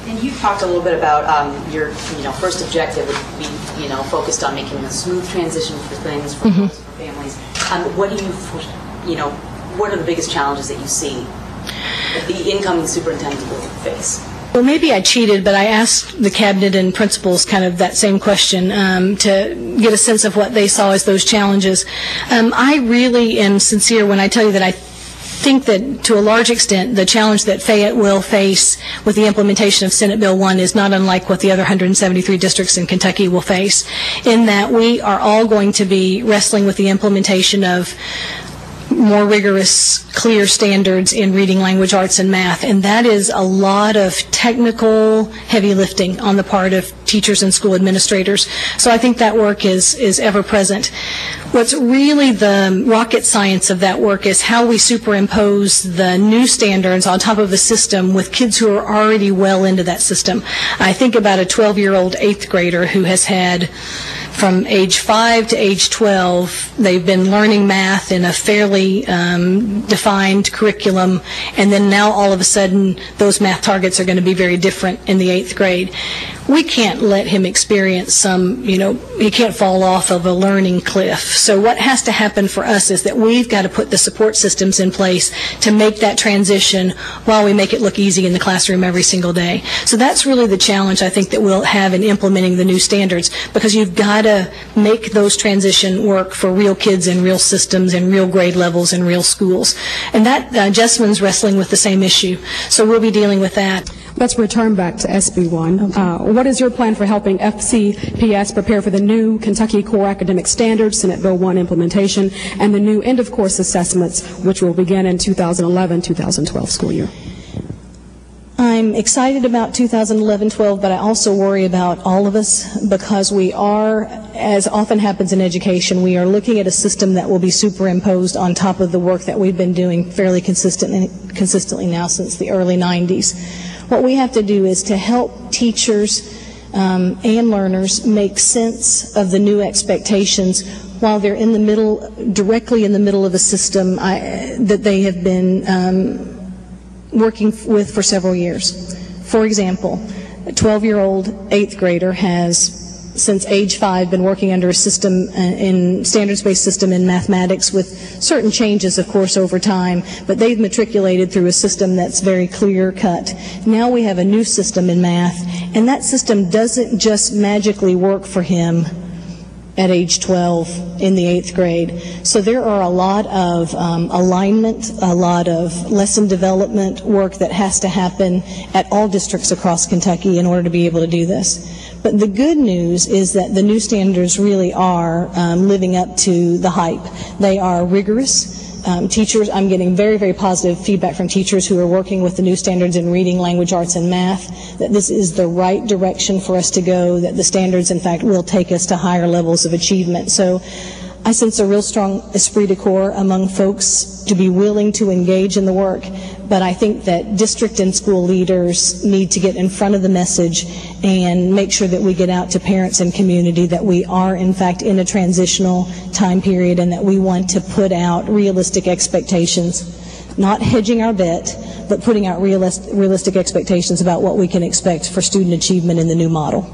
And you talked a little bit about your, first objective would be, focused on making a smooth transition for things for families. What do what are the biggest challenges that you see that the incoming superintendent will face? Well, maybe I cheated, but I asked the cabinet and principals kind of that same question to get a sense of what they saw as those challenges. I really am sincere when I tell you that I think that to a large extent the challenge that Fayette will face with the implementation of Senate Bill 1 is not unlike what the other 173 districts in Kentucky will face, in that we are all going to be wrestling with the implementation of more rigorous, clear standards in reading, language, arts, and math, and that is a lot of technical heavy lifting on the part of teachers and school administrators. So I think that work is ever present. What's really the rocket science of that work is how we superimpose the new standards on top of the system with kids who are already well into that system. I think about a 12-year-old 8th grader who has had, from age 5 to age 12, they've been learning math in a fairly defined curriculum, and then now all of a sudden those math targets are going to be very different in the 8th grade. We can't let him experience some, he can't fall off of a learning cliff. So what has to happen for us is that we've got to put the support systems in place to make that transition while we make it look easy in the classroom every single day. So that's really the challenge I think that we'll have in implementing the new standards, because you've got to make those transition work for real kids in real systems and real grade levels in real schools. And that Jessamyn's wrestling with the same issue. So we'll be dealing with that. Let's return back to SB1. Okay. What is your plan for helping FCPS prepare for the new Kentucky Core Academic Standards, Senate Bill 1 implementation, and the new end-of-course assessments, which will begin in 2011-2012 school year? I'm excited about 2011-12, but I also worry about all of us, because we are, as often happens in education, we are looking at a system that will be superimposed on top of the work that we've been doing fairly consistently now since the early 90s. What we have to do is to help teachers and learners make sense of the new expectations while they're in the middle, directly in the middle of a system that they have been working with for several years. For example, a 12-year-old 8th grader has, since age 5, been working under a system, in standards-based system in mathematics, with certain changes, of course, over time, but they've matriculated through a system that's very clear-cut. Now we have a new system in math, and that system doesn't just magically work for him at age 12 in the 8th grade. So there are a lot of alignment, a lot of lesson development work that has to happen at all districts across Kentucky in order to be able to do this. But the good news is that the new standards really are living up to the hype. They are rigorous. Teachers, I'm getting very, very positive feedback from teachers who are working with the new standards in reading, language, arts, and math, that this is the right direction for us to go, that the standards, in fact, will take us to higher levels of achievement. So I sense a real strong esprit de corps among folks to be willing to engage in the work, but I think that district and school leaders need to get in front of the message and make sure that we get out to parents and community that we are, in fact, in a transitional time period, and that we want to put out realistic expectations, not hedging our bet, but putting out realistic expectations about what we can expect for student achievement in the new model.